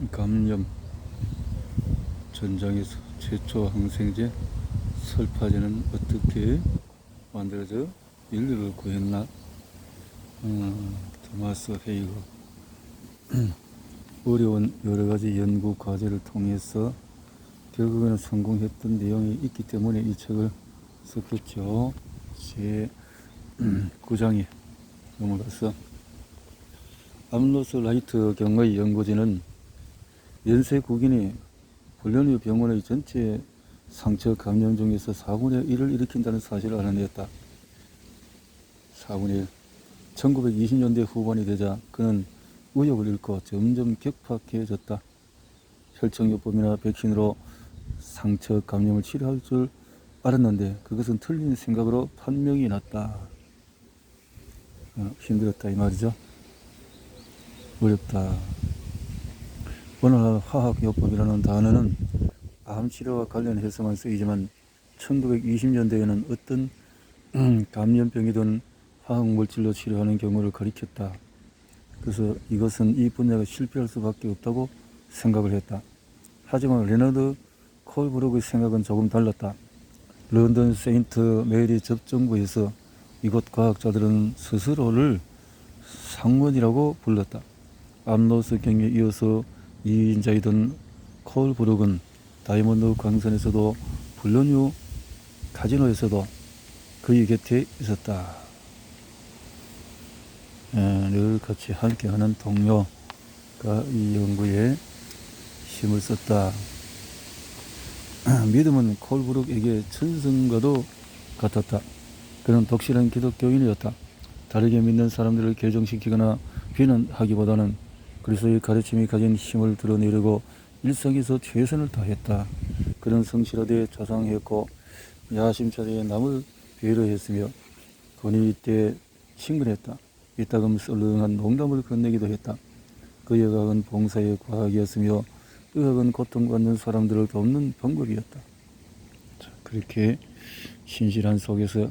감염 전장에서 최초 항생제 설파제는 어떻게 만들어져 인류를 구했나? 토마스 헤이거. 어려운 여러가지 연구 과제를 통해서 결국에는 성공했던 내용이 있기 때문에 이 책을 썼겠죠. 제 9장에 넘어가서 암로스 라이트 경의 연구진은 연쇄 국인이 훈련 후 병원의 전체 상처 감염 중에서 4분의 1을 일으킨다는 사실을 알아냈다. 4분의 1. 1920년대 후반이 되자 그는 의욕을 잃고 점점 격팍해졌다. 혈청요법이나 백신으로 상처 감염을 치료할 줄 알았는데 그것은 틀린 생각으로 판명이 났다. 힘들었다 이 말이죠. 어렵다. 오늘날 화학요법이라는 단어는 암치료와 관련해서만 쓰이지만 1920년대에는 어떤 감염병이든 화학물질로 치료하는 경우를 가리켰다. 그래서 이것은 이 분야가 실패할 수밖에 없다고 생각을 했다. 하지만 레너드 콜브룩의 생각은 조금 달랐다. 런던 세인트 메리 접종부에서 이곳 과학자들은 스스로를 상원이라고 불렀다. 암로스 경에 이어서 2인자이던 콜브룩은 다이몬드 광산에서도 훈련 후 카지노에서도 그의 곁에 있었다. 늘 같이 함께하는 동료가 이 연구에 힘을 썼다. 믿음은 콜브룩에게 천성과도 같았다. 그는 독실한 기독교인이었다. 다르게 믿는 사람들을 교정시키거나 비난하기보다는 그리스도의 가르침이 가진 힘을 드러내려고 일상에서 최선을 다했다. 그는 성실하되 자상했고 야심차게 남을 배려했으며 권위 때 친근했다. 이따금 썰렁한 농담을 건네기도 했다. 그의 과학은 봉사의 과학이었으며 의학은 고통받는 사람들을 돕는 방법이었다. 그렇게 신실한 속에서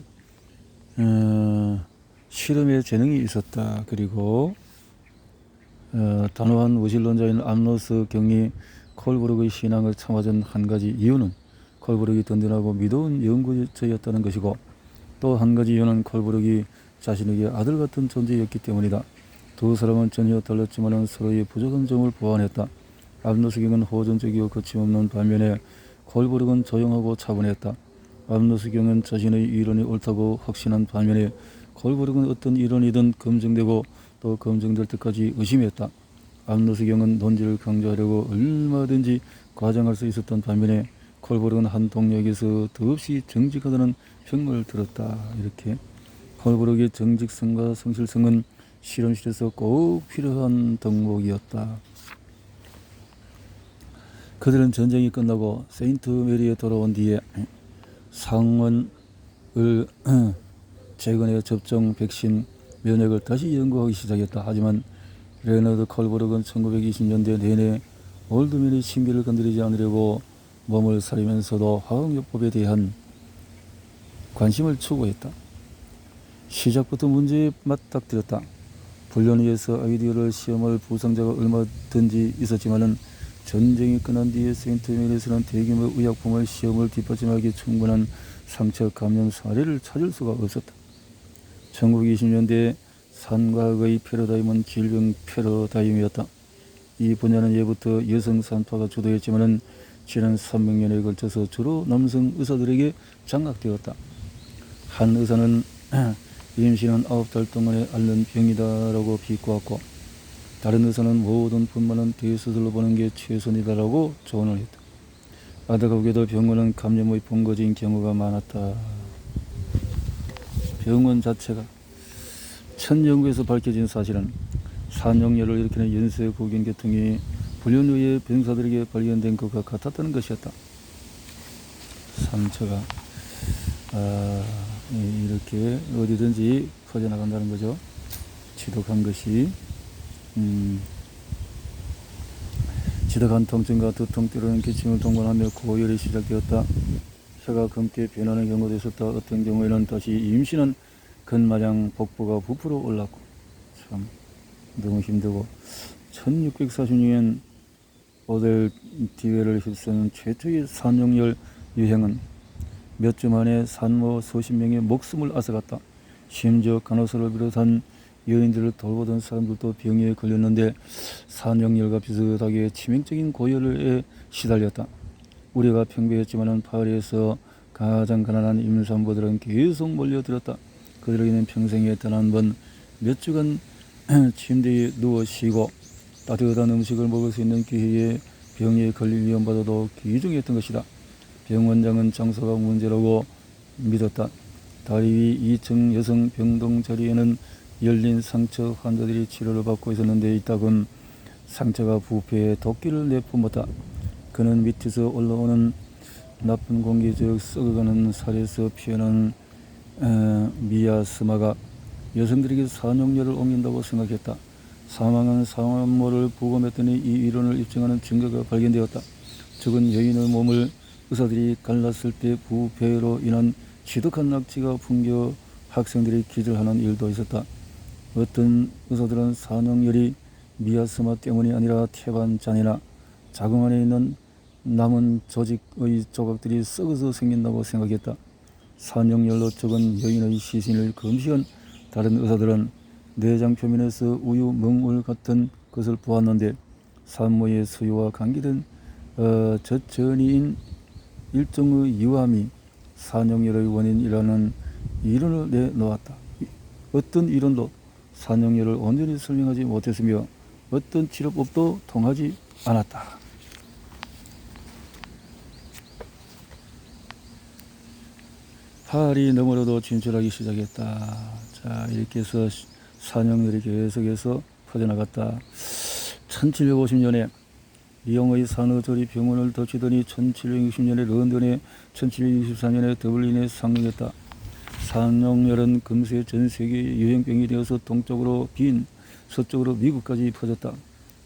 실험의 재능이 있었다. 그리고 단호한 무신론자인 암로스 경이 콜브룩의 신앙을 참아준 한 가지 이유는 콜브룩이 든든하고 믿어온 연구자였다는 것이고 또 한 가지 이유는 콜브룩이 자신에게 아들 같은 존재였기 때문이다. 두 사람은 전혀 달랐지만 서로의 부족한 점을 보완했다. 암로스 경은 호전적이고 거침없는 반면에 콜브룩은 조용하고 차분했다. 암로스 경은 자신의 이론이 옳다고 확신한 반면에 콜브룩은 어떤 이론이든 검증되고 또 검증될 때까지 의심했다. 암로스 경은 논지를 강조하려고 얼마든지 과장할 수 있었던 반면에 콜브룩은 한 동력에서 더없이 정직하다는 평을 들었다. 이렇게 콜브룩의 정직성과 성실성은 실험실에서 꼭 필요한 덕목이었다. 그들은 전쟁이 끝나고 세인트 메리에 돌아온 뒤에 상원을 재건해 접종, 백신, 면역을 다시 연구하기 시작했다. 하지만 레너드 콜브룩은 1920년대 내내 올드맨의 신비를 건드리지 않으려고 몸을 사리면서도 화학요법에 대한 관심을 추구했다. 시작부터 문제에 맞닥뜨렸다. 훈련 위에서 아이디어를 시험할 부상자가 얼마든지 있었지만은 전쟁이 끝난 뒤에 세인트 메리에서는 대규모 의약품을 시험을 뒷받침하기 충분한 상처 감염 사례를 찾을 수가 없었다. 1920년대 산과학의 패러다임은 질병 패러다임이었다. 이 분야는 예부터 여성 산파가 주도했지만은 지난 300년에 걸쳐서 주로 남성 의사들에게 장악되었다. 한 의사는 임신은 9달 동안에 앓는 병이다라고 비꼬았고 다른 의사는 모든 분만은 대수술로 보는 게 최선이다라고 조언을 했다. 안타깝게도 병원은 감염의 본거지인 경우가 많았다. 병원 자체가 첫 연구에서 밝혀진 사실은 산용열을 일으키는 연쇄국인 계통이 훈련 후에 병사들에게 발견된 것과 같았다는 것이었다. 상처가 이렇게 어디든지 퍼져나간다는 거죠. 지독한 것이 지독한 통증과 두통 때로는 기침을 동반하며 고열이 시작되었다. 혀가 검게 변하는 경우도 있었다. 어떤 경우에는 다시 임신한 건마냥 복부가 부풀어 올랐고 참 너무 힘들고 1646년 필라델피아를 휩쓰는 최초의 산용열 유행은 몇 주 만에 산모 수십 명의 목숨을 앗아갔다. 심지어 간호사를 비롯한 여인들을 돌보던 사람들도 병에 걸렸는데 산용열과 비슷하게 치명적인 고열에 시달렸다. 우리가 평범했지만은 파리에서 가장 가난한 임산부들은 계속 몰려들었다. 그들에게는 평생에 단 한 번 몇 주간 침대에 누워 쉬고 따뜻한 음식을 먹을 수 있는 기회에 병에 걸릴 위험보다도 귀중했던 것이다. 병원장은 장소가 문제라고 믿었다. 다리 위 2층 여성 병동 자리에는 열린 상처 환자들이 치료를 받고 있었는데 이따금 상처가 부패해 도끼를 내뿜었다. 그는 밑에서 올라오는 나쁜 공기 즉 썩어가는 살에서 피어난 미아스마가 여성들에게 산용열을 옮긴다고 생각했다. 사망한 산모를 부검했더니 이 이론을 입증하는 증거가 발견되었다. 적은 여인의 몸을 의사들이 갈랐을 때 부패로 인한 지독한 낙지가 풍겨 학생들이 기절하는 일도 있었다. 어떤 의사들은 산용열이 미아스마 때문이 아니라 태반잔이나 자궁 안에 있는 남은 조직의 조각들이 썩어서 생긴다고 생각했다. 산용열로 적은 여인의 시신을 검시한 다른 의사들은 내장 표면에서 우유 멍울 같은 것을 보았는데 산모의 수유와 관계된 젖전이인 일종의 유암이 산용열의 원인이라는 이론을 내놓았다. 어떤 이론도 산용열을 온전히 설명하지 못했으며 어떤 치료법도 통하지 않았다. 파리 너머로도 진출하기 시작했다. 자, 이렇게 해서 산용열이 계속해서 퍼져나갔다. 1750년에 리옹의 산후조리 병원을 덮치더니 1760년에 런던에 1764년에 더블린에 상륙했다. 산용열은 금세 전 세계 유행병이 되어서 동쪽으로 빈 서쪽으로 미국까지 퍼졌다.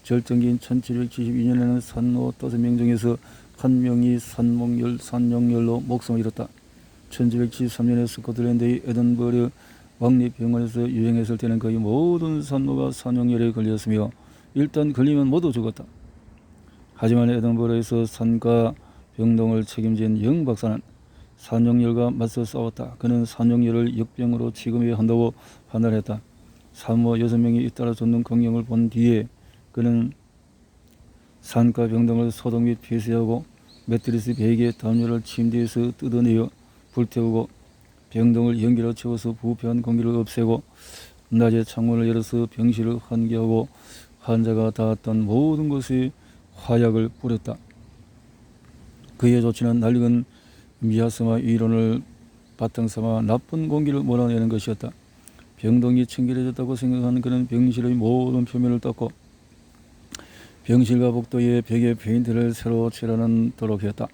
절정기인 1772년에는 산모 5명 중에서 1명이 산용열로 목숨을 잃었다. 1773년에 스코틀랜드의 에든버러 왕립병원에서 유행했을 때는 거의 모든 산모가 산용열에 걸렸으며 일단 걸리면 모두 죽었다. 하지만 에든버러에서 산과 병동을 책임진 영 박사는 산용열과 맞서 싸웠다. 그는 산용열을 역병으로 취급해야 한다고 판단했다. 산모 6명이 잇따라 죽는 광경을 본 뒤에 그는 산과 병동을 소독 및 폐쇄하고 매트리스 베개 담요를 침대에서 뜯어내어 불태우고 병동을 연기로 채워서 부패한 공기를 없애고 낮에 창문을 열어서 병실을 환기하고 환자가 닿았던 모든 곳에 화약을 뿌렸다. 그의 조치는 낡은 미아스마 이론을 바탕삼아 나쁜 공기를 몰아내는 것이었다. 병동이 청결해졌다고 생각하는 그는 병실의 모든 표면을 닦고 병실과 복도에 벽에 페인트를 새로 칠하도록 했다.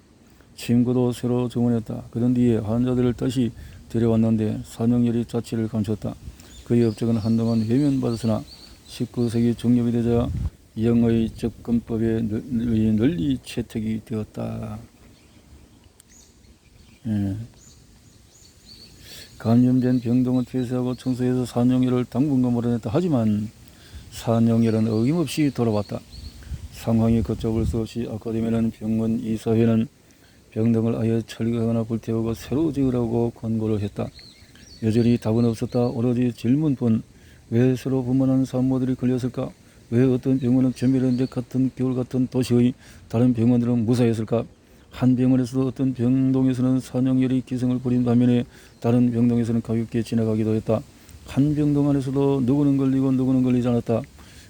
침구도 새로 주문했다. 그런 뒤에 환자들을 다시 데려왔는데 산용열이 자취를 감췄다. 그의 업적은 한동안 외면받았으나 19세기 중엽이 되자 영의 접근법에 널리 채택이 되었다. 감염된 병동을 폐쇄하고 청소해서 산용열을 당분간 몰아냈다. 하지만 산용열은 어김없이 돌아왔다. 상황이 걷잡을 수 없이 아카데미는 병원 이사회는 병동을 아예 철거하거나 불태우고 새로 지으라고 권고를 했다. 여전히 답은 없었다. 오로지 질문뿐. 왜 새로 분만한 산모들이 걸렸을까? 왜 어떤 병원은 전멸연대 같은 겨울 같은 도시의 다른 병원들은 무사했을까? 한 병원에서도 어떤 병동에서는 산용열이 기승을 부린 반면에 다른 병동에서는 가볍게 지나가기도 했다. 한 병동 안에서도 누구는 걸리고 누구는 걸리지 않았다.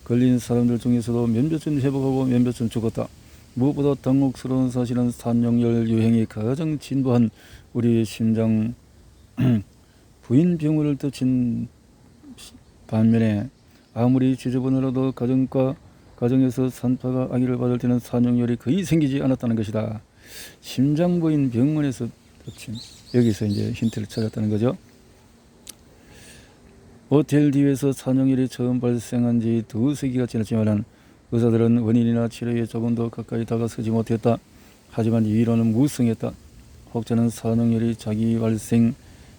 걸린 사람들 중에서도 몇몇은 회복하고 몇몇은 죽었다. 무엇보다 당혹스러운 사실은 산용열 유행이 가장 진부한 우리의 심장 부인 병원을 덮친 반면에 아무리 지저분하라도 가정에서 산파가 아기를 받을 때는 산용열이 거의 생기지 않았다는 것이다. 심장부인 병원에서 덮친, 여기서 이제 힌트를 찾았다는 거죠. 호텔 D에서 산용열이 처음 발생한 지 2세기가 지났지만 의사들은 원인이나 치료에 조금 더 가까이 다가서지 못했다. 하지만 이 이론은 무성했다. 혹자는 산용열이 자기 발생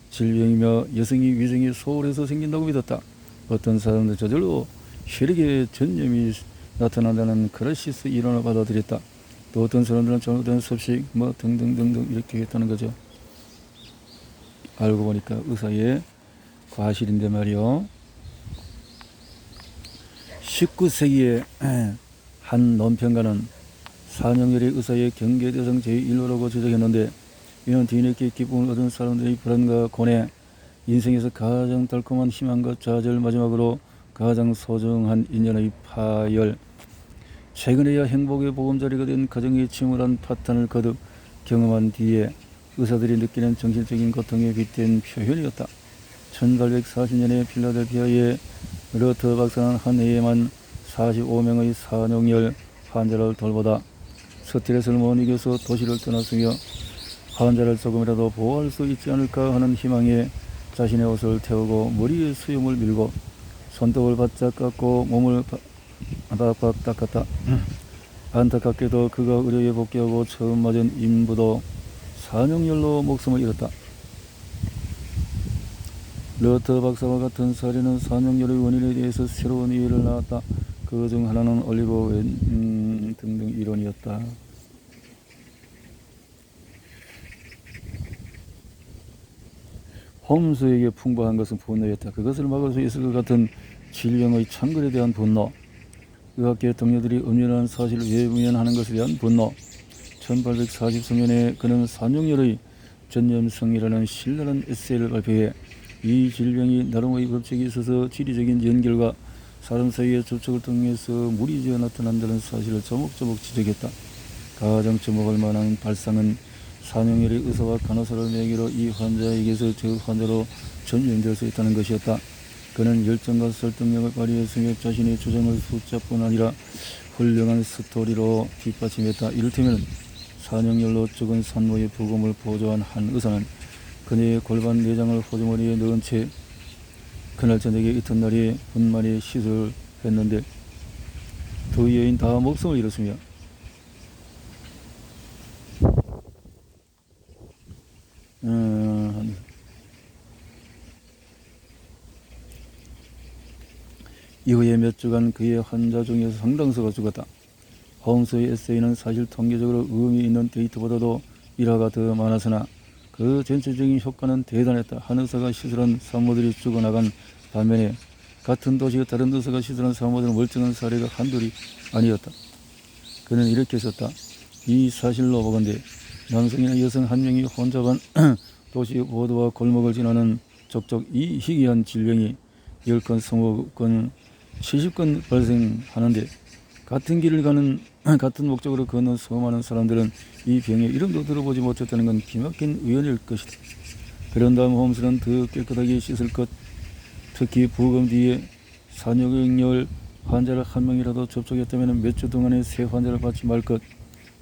질병이며 여성이 위장이 소홀해서 생긴다고 믿었다. 어떤 사람들은 저절로 혈액에 전염이 나타난다는 크라시스 이론을 받아들였다. 또 어떤 사람들은 잘못된 습식 뭐 등등등등 이렇게 했다는 거죠. 알고 보니까 의사의 과실인데 말이요. 19세기에 한 논평가는 산영열이 의사의 경계대상 제1호라고 지적했는데, 이는 뒤늦게 기쁨을 얻은 사람들의 불안과 고뇌, 인생에서 가장 달콤한 희망과 좌절, 마지막으로 가장 소중한 인연의 파열, 최근에야 행복의 보금자리가 된 가정의 침울한 파탄을 거듭 경험한 뒤에 의사들이 느끼는 정신적인 고통에 빗댄 표현이었다. 1840년에 필라델피아의 러터 박사는 한 해에만 45명의 산용열 환자를 돌보다 스트레스를 못 이겨서 도시를 떠났으며, 환자를 조금이라도 보호할 수 있지 않을까 하는 희망에 자신의 옷을 태우고 머리에 수염을 밀고 손톱을 바짝 깎고 몸을 박박 닦았다. 안타깝게도 그가 의료에 복귀하고 처음 맞은 인부도 산용열로 목숨을 잃었다. 러터 박사와 같은 사례는 산용열의 원인에 대해서 새로운 이해를 낳았다. 그 중 하나는 올리버 웬 등등 이론이었다. 홈스에게 풍부한 것은 분노였다. 그것을 막을 수 있을 것 같은 질병의 창궐에 대한 분노, 의학계 동료들이 엄연한 사실을 외면하는 것에 대한 분노. 1843년에 그는 산용열의 전염성이라는 신랄한 에세이를 발표해 이 질병이 나름의 법칙이 있어서 지리적인 연결과 사람 사이의 접촉을 통해서 무리지어 나타난다는 사실을 조목조목 지적했다. 가장 주목할 만한 발상은 산용열의 의사와 간호사를 매기로 이 환자에게서 저 환자로 전염될 수 있다는 것이었다. 그는 열정과 설득력을 발휘했으며 자신의 주장을 숫자뿐 아니라 훌륭한 스토리로 뒷받침했다. 이를테면 산용열로 죽은 산모의 부검을 보조한 한 의사는 그녀의 골반 내장을 호주머니에 넣은 채 그날 저녁에 이튿날에 분만에 시술을 했는데 두 여인 다 목숨을 잃었으며, 이후에 몇 주간 그의 환자 중에서 상당수가 죽었다. 홈스의 에세이는 사실 통계적으로 의미 있는 데이터보다도 일화가 더 많았으나 그 전체적인 효과는 대단했다. 한 의사가 시술한 산모들이 죽어나간 반면에 같은 도시의 다른 의사가 시술한 산모들은 멀쩡한 사례가 한둘이 아니었다. 그는 이렇게 썼다. 이 사실로 보건대 남성이나 여성 한 명이 혼자만 도시 보도와 골목을 지나는 족족 이 희귀한 질병이 10건, 20건, 70건 발생하는데, 같은 길을 가는 같은 목적으로 걷는 수많은 사람들은 이 병의 이름도 들어보지 못했다는 건 기막힌 우연일 것이다. 그런 다음 홈스는 더 깨끗하게 씻을 것, 특히 부검 뒤에 산용열 환자를 한 명이라도 접촉했다면 몇 주 동안에 새 환자를 받지 말 것,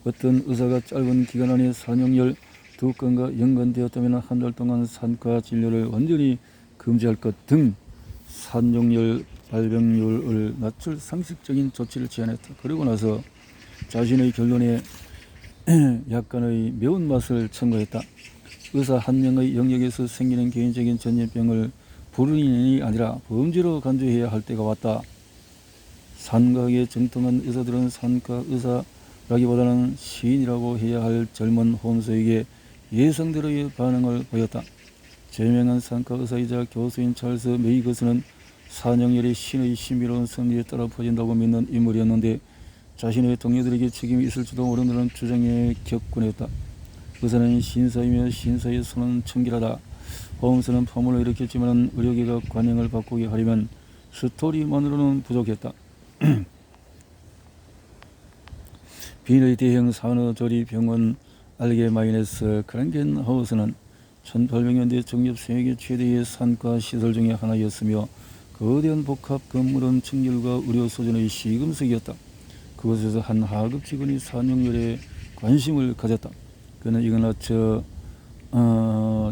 어떤 의사가 짧은 기간 안에 산용열 2건과 연관되었다면 한 달 동안 산과 진료를 완전히 금지할 것 등 산용열 발병률을 낮출 상식적인 조치를 제안했다. 그리고 나서 자신의 결론에 약간의 매운맛을 첨가했다. 의사 한 명의 영역에서 생기는 개인적인 전염병을 불운이 아니라 범죄로 간주해야 할 때가 왔다. 산과학에 정통한 의사들은 산과 의사라기보다는 시인이라고 해야 할 젊은 홈스에게 예상대로의 반응을 보였다. 저명한 산과 의사이자 교수인 찰스 메이거스는 산용열이 신의 신비로운 섭리에 따라 퍼진다고 믿는 인물이었는데, 자신의 동료들에게 책임이 있을지도 모른다는 주장에 격분했다. 의사는 신사이며 신사의 손은 청결하다. 홈스는 파문을 일으켰지만 의료계가 관행을 바꾸게 하려면 스토리만으로는 부족했다. 빈의 대형 산후조리병원 알게마인에서 크랭겐하우스는 1800년대 정엽 세계 최대의 산과 시설 중의 하나였으며, 거대한 복합 건물은 청결과 의료 수준의 시금석이었다. 그곳에서 한 하급 직원이 산용열에 관심을 가졌다. 그는 이그나츠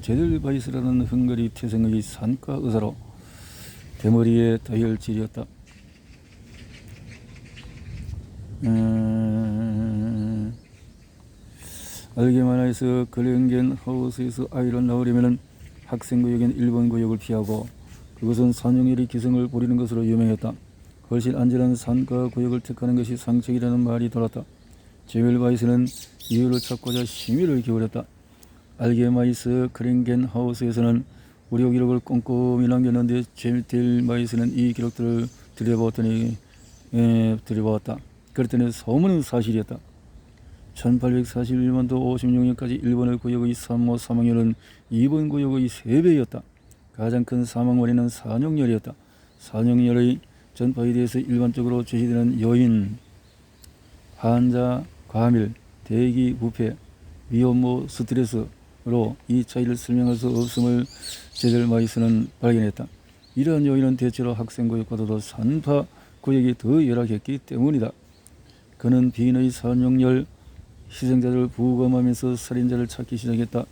제델바이스라는 헝가리 태생의 산과 의사로 대머리에 다혈질이었다. 알게마나에서 클랭겐하우스에서 아이를 낳으려면 학생구역인 일본 구역을 피하고, 그것은 산용열이 기승을 부리는 것으로 유명했다. 훨씬 안전한 산과 구역을 택하는 것이 상책이라는 말이 돌았다. 제멜바이스는 이유를 찾고자 심의를 기울였다. 알게마이스 크랭겐하우스에서는 우려 기록을 꼼꼼히 남겼는데 제멜바이스는 이 기록들을 들여보았다. 그랬더니 소문은 사실이었다. 1841년도 56년까지 일본의 구역의 산모 사망률은 일본 구역의 3배였다. 가장 큰 사망 원인은 산용열이었다. 산용열의 전파에 대해서 일반적으로 제시되는 요인, 환자 과밀, 대기 부패, 미혼모 스트레스로 이 차이를 설명할 수 없음을 제멜바이스는 발견했다. 이러한 요인은 대체로 학생구역보다도 산파 구역이 더 열악했기 때문이다. 그는 빈의 산용열 희생자들을 부검하면서 살인자를 찾기 시작했다.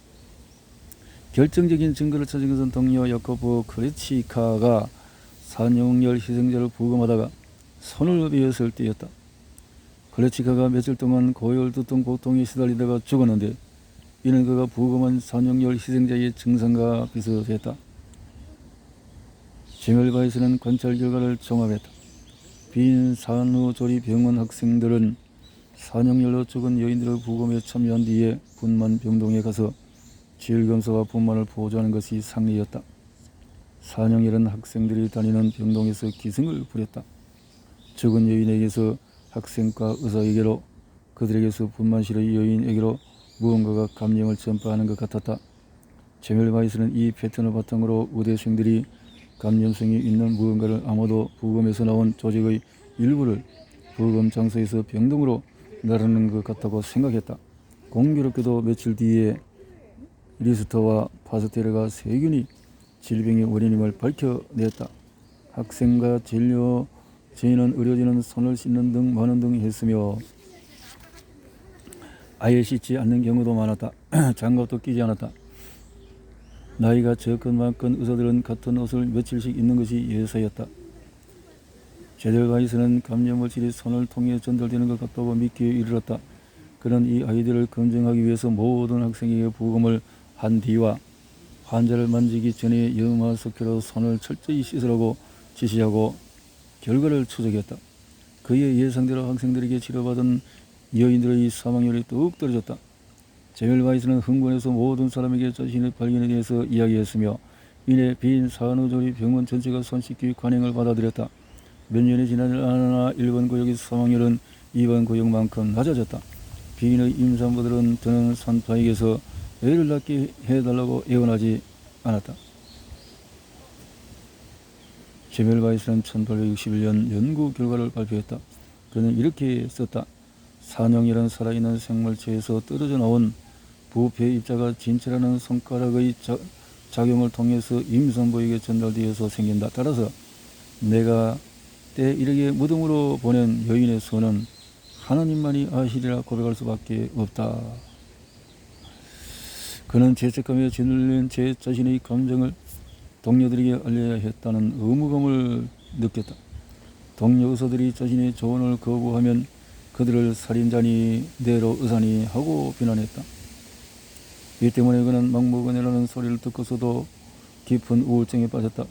결정적인 증거를 찾은 것은 동료 야코브 크레치카가 산용열 희생자를 부검하다가 손을 베었을 때였다. 크레치카가 며칠 동안 고열두통 고통에 시달리다가 죽었는데 이는 그가 부검한 산용열 희생자의 증상과 비슷했다. 제멜바이스는 관찰 결과를 종합했다. 빈 산후조리 병원 학생들은 산용열로 죽은 여인들의 부검에 참여한 뒤에 분만 병동에 가서 질검사와 분만을 보조하는 것이 상례였다. 산용열은 학생들이 다니는 병동에서 기승을 부렸다. 죽은 여인에게서 학생과 의사에게로, 그들에게서 분만실의 여인에게로 무언가가 감염을 전파하는 것 같았다. 제멜바이스는 이 패턴을 바탕으로 의대생들이 감염성이 있는 무언가를 아마도 부검에서 나온 조직의 일부를 부검 장소에서 병동으로 나르는 것 같다고 생각했다. 공교롭게도 며칠 뒤에 리스터와 파스테르가 세균이 질병의 원인임을 밝혀냈다. 학생과 진료진은 의료진은 손을 씻는 등 많은 등 했으며 아예 씻지 않는 경우도 많았다. 장갑도 끼지 않았다. 나이가 적건 많건 의사들은 같은 옷을 며칠씩 입는 것이 예사였다. 제멜바이스는 감염물질이 손을 통해 전달되는 것 같다고 믿기에 이르렀다. 그는 이 아이디어를 검증하기 위해서 모든 학생에게 부검을 한 뒤와 환자를 만지기 전에 염화석회로 손을 철저히 씻으라고 지시하고 결과를 추적했다. 그의 예상대로 학생들에게 치료받은 여인들의 사망률이 뚝 떨어졌다. 제멜바이스는 흥분해서 모든 사람에게 자신의 발견에 대해서 이야기했으며 이내 빈 산후조리 병원 전체가 손쉽게 관행을 받아들였다. 몇 년이 지나지 않아 일본 구역의 사망률은 일본 구역만큼 낮아졌다. 빈의 임산부들은 드는 산파에게서 애를 낳게 해달라고 애원하지 않았다. 제멜바이스는 1861년 연구 결과를 발표했다. 그는 이렇게 썼다. 산용열은 살아있는 생물체에서 떨어져 나온 부패 입자가 진체라는 손가락의 작용을 통해서 임산부에게 전달되어서 생긴다. 따라서 내가 때 이르게 무덤으로 보낸 여인의 손은 하나님만이 아시리라 고백할 수밖에 없다. 그는 죄책감에 짓눌린 제 자신의 감정을 동료들에게 알려야 했다는 의무감을 느꼈다. 동료 의사들이 자신의 조언을 거부하면 그들을 살인자니 내로 의사니 하고 비난했다. 이 때문에 그는 막무가내라는 소리를 듣고서도 깊은 우울증에 빠졌다.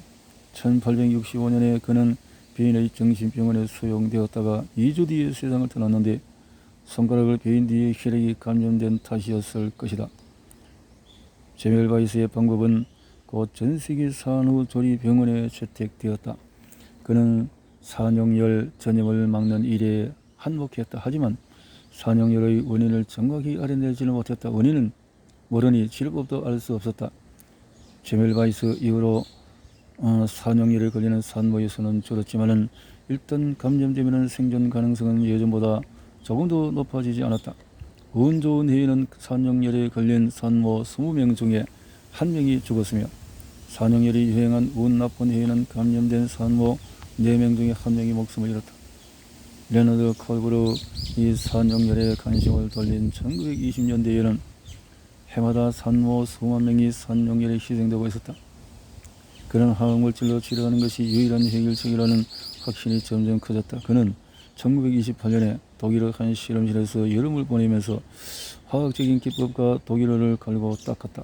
1865년에 그는 빈의 정신병원에 수용되었다가 2주 뒤에 세상을 떠났는데 손가락을 베인 뒤에 혈액이 감염된 탓이었을 것이다. 제멜바이스의 방법은 곧 전세계 산후조리병원에 채택되었다. 그는 산용열 전염을 막는 일에 한몫했다. 하지만 산용열의 원인을 정확히 알아내지는 못했다. 원인은 모르니 치료법도 알 수 없었다. 제멜바이스 이후로 산용열에 걸리는 산모의 수는 줄었지만은 일단 감염되면 생존 가능성은 예전보다 조금 더 높아지지 않았다. 운 좋은 해에는 산용열에 걸린 산모 20명 중에 1명이 죽었으며 산용열이 유행한 운 나쁜 해에는 감염된 산모 4명 중에 1명이 목숨을 잃었다. 레너드 컬브르 이 산용열에 관심을 돌린 1920년대에는 해마다 산모 수만 명이 산용열에 희생되고 있었다. 그는 화학물질로 치료하는 것이 유일한 해결책이라는 확신이 점점 커졌다. 그는 1928년에 독일의 한 실험실에서 여름을 보내면서 화학적인 기법과 독일어를 갈고 닦았다.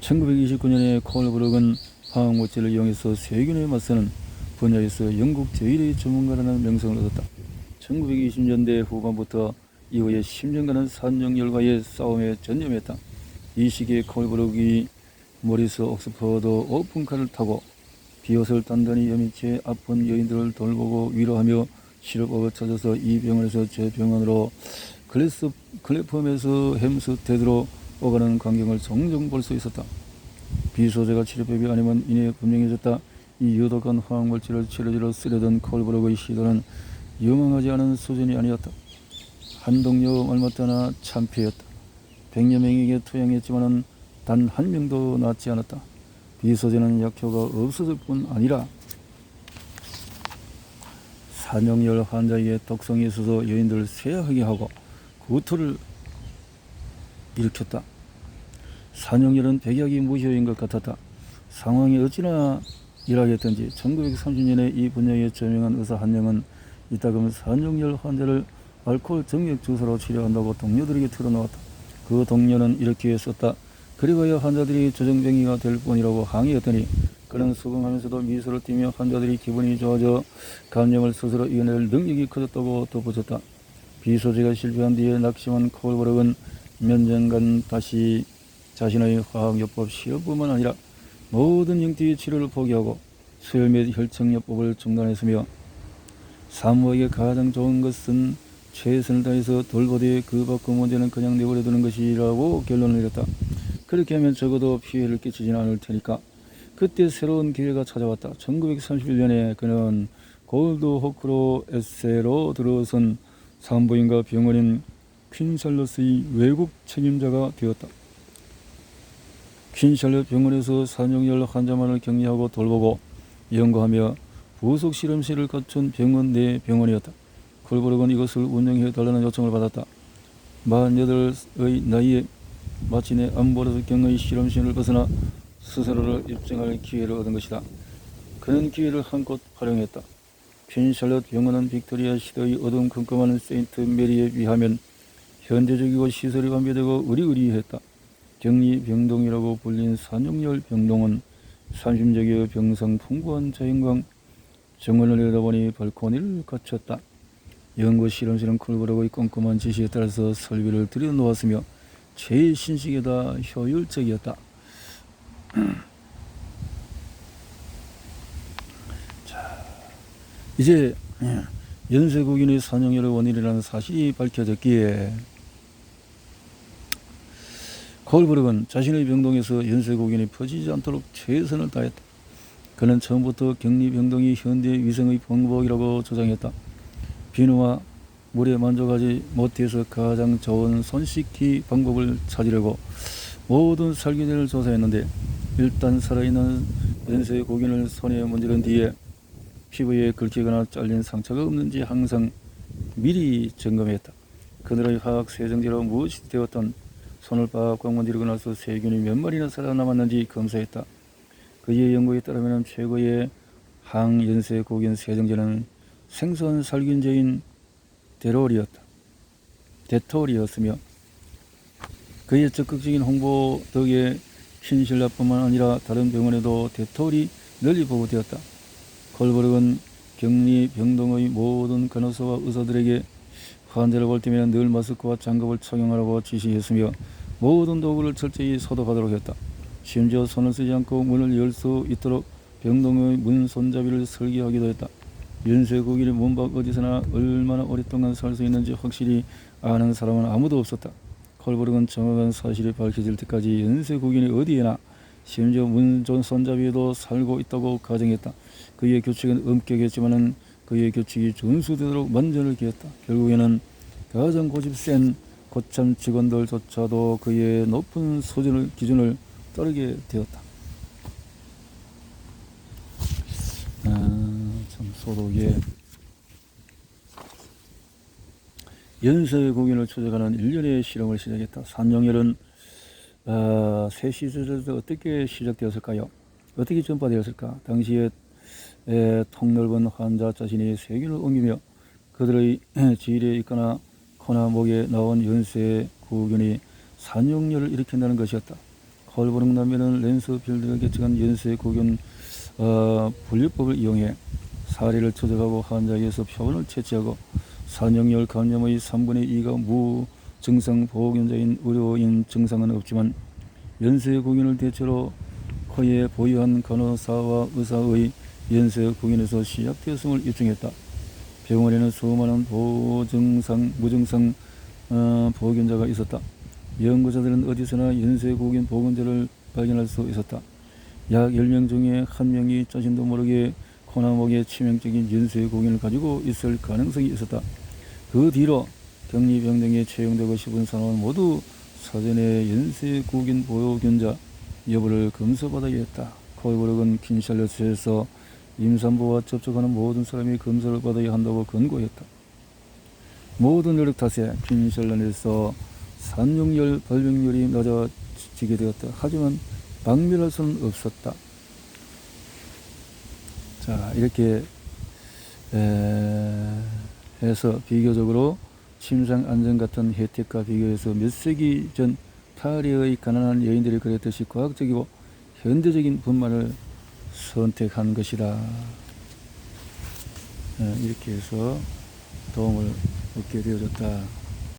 1929년에 콜브룩은 화학물질을 이용해서 세균에 맞서는 분야에서 영국 제1의 전문가라는 명성을 얻었다. 1920년대 후반부터 이후에 10년간은 산영열과의 싸움에 전념했다. 이 시기에 콜브룩이 모리스 옥스퍼드 오픈카를 타고 비옷을 단단히 여민 채 아픈 여인들을 돌보고 위로하며 치료법을 찾아서 이 병원에서 제 병원으로 클래프홈에서 햄스테드로 오가는 광경을 종종 볼 수 있었다. 비소재가 치료법이 아니면 이내 분명해졌다. 이 유독한 화학물질을 치료제로 쓰려던 콜브룩의 시도는 유망하지 않은 수준이 아니었다. 한 동료 말마따나 참패였다. 100여 명에게 투영했지만 단 한 명도 낫지 않았다. 비소재는 약효가 없었을 뿐 아니라 산영열 환자에게 독성이 있어서 여인들을 쇠하게 하고 구토를 일으켰다. 산영열은 백약이 무효인 것 같았다. 상황이 어찌나 일하겠던지 1930년에 이 분야에 저명한 의사 한 명은 이따금 산영열 환자를 알코올 정맥 주사로 치료한다고 동료들에게 털어놓았다. 그 동료는 이렇게 썼다. 그리고야 환자들이 조정병이가 될 뿐이라고 항의했더니 그는 수긍하면서도 미소를 띠며 환자들이 기분이 좋아져 감염을 스스로 이겨낼 능력이 커졌다고 덧붙였다. 비소재가 실패한 뒤에 낙심한 콜브룩은 몇 년간 다시 자신의 화학요법 실험뿐만 아니라 모든 형태의 치료를 포기하고 수혈 및 혈청요법을 중단했으며 산모에게 가장 좋은 것은 최선을 다해서 돌보되 그 밖의 문제는 그냥 내버려두는 것이라고 결론을 내렸다. 그렇게 하면 적어도 피해를 끼치지는 않을 테니까. 그때 새로운 기회가 찾아왔다. 1931년에 그는 골드호크로 에세로 들어선 산부인과 병원인 퀸샬럿의 외국 책임자가 되었다. 퀸샬럿 병원에서 산영열 환자만을 격리하고 돌보고 연구하며 부속 실험실을 갖춘 병원 내 병원이었다. 콜브룩은 이것을 운영해 달라는 요청을 받았다. 48의 나이에 마치 내 암보르경의 실험실을 벗어나 스스로를 입증할 기회를 얻은 것이다. 그는 기회를 한껏 활용했다. 퀸샬럿 병원은 빅토리아 시대의 어둠컴컴한 세인트 메리에 비하면 현대적이고 시설이 완비되고 의리의리했다. 격리병동이라고 불린 산영열 병동은 30여 개 병상 풍부한 자연광 정원을 내려다보니 발코니를 갖췄다. 연구 실험실은 콜브룩의 꼼꼼한 지시에 따라서 설비를 들여놓았으며 최신식이다 효율적이었다. 자, 이제 연쇄국인의 산영열의 원인이라는 사실이 밝혀졌기에 콜브룩은 자신의 병동에서 연쇄국인이 퍼지지 않도록 최선을 다했다. 그는 처음부터 격리병동이 현대 위생의 방법이라고 주장했다. 비누와 물에 만족하지 못해서 가장 좋은 손 씻기 방법을 찾으려고 모든 살균제를 조사했는데 일단 살아있는 연쇄국인을 손에 문지른 뒤에 피부에 긁히거나 잘린 상처가 없는지 항상 미리 점검했다. 그들의 화학 세정제로 무엇이 되었던 손을 빡빡 문지르고 나서 세균이 몇 마리나 살아남았는지 검사했다. 그의 연구에 따르면 최고의 항연쇄국인 세정제는 생소한 살균제인 데톨이었으며 그의 적극적인 홍보 덕에 퀸샬럿뿐만 아니라 다른 병원에도 데톨이 널리 보고되었다. 콜브룩은 격리병동의 모든 간호사와 의사들에게 환자를 볼 때면 늘 마스크와 장갑을 착용하라고 지시했으며 모든 도구를 철저히 소독하도록 했다. 심지어 손을 쓰지 않고 문을 열 수 있도록 병동의 문 손잡이를 설계하기도 했다. 연쇄국인이 문밖 어디서나 얼마나 오랫동안 살 수 있는지 확실히 아는 사람은 아무도 없었다. 콜브룩은 정확한 사실이 밝혀질 때까지 연쇄국인이 어디에나 심지어 문 손잡이에도 살고 있다고 가정했다. 그의 규칙은 엄격했지만은 그의 규칙이 준수되도록 만전을 기했다. 결국에는 가장 고집 센 고참 직원들조차도 그의 높은 기준을 따르게 되었다. 참 소독에 연쇄국인을 추적하는 일련의 실험을 시작했다. 산영열은 새 시절에서 어떻게 시작되었을까요? 어떻게 전파되었을까? 당시에 통넓은 환자 자신이 세균을 옮기며 그들의 지일에 있거나 코나 목에 나온 연쇄국인이 산영열을 일으킨다는 것이었다. 콜브룩 남매는 랜스필드가 개척한 연쇄국인 분류법을 이용해 사리를 조작하고 환자에게서 표본을 채취하고 산염열 감염의 3분의 2가 무증상 보호견자인 의료인 증상은 없지만 연쇄국인을 대체로 코에 보유한 간호사와 의사의 연쇄국인에서 시작되었음을 입증했다. 병원에는 수많은 무증상 보호견자가 있었다. 연구자들은 어디서나 연쇄국인 보건자를 발견할 수 있었다. 약 10명 중에 1명이 자신도 모르게 코나 목에 치명적인 연쇄국인을 가지고 있을 가능성이 있었다. 그 뒤로 격리병동에 채용되고 싶은 사람은 모두 사전에 연쇄국인 보호견자 여부를 검사받아야 했다. 콜버럭은 킨샬럿에서 임산부와 접촉하는 모든 사람이 검사를 받아야 한다고 권고했다. 모든 노력 탓에 킨샬럿에서 산용열 발병률이 낮아지게 되었다. 하지만 박멸할 수는 없었다. 자, 이렇게 해서 비교적으로 침상 안전 같은 혜택과 비교해서 몇 세기 전 파리의 가난한 여인들이 그랬듯이 과학적이고 현대적인 분만을 선택한 것이다. 이렇게 해서 도움을 얻게 되어졌다.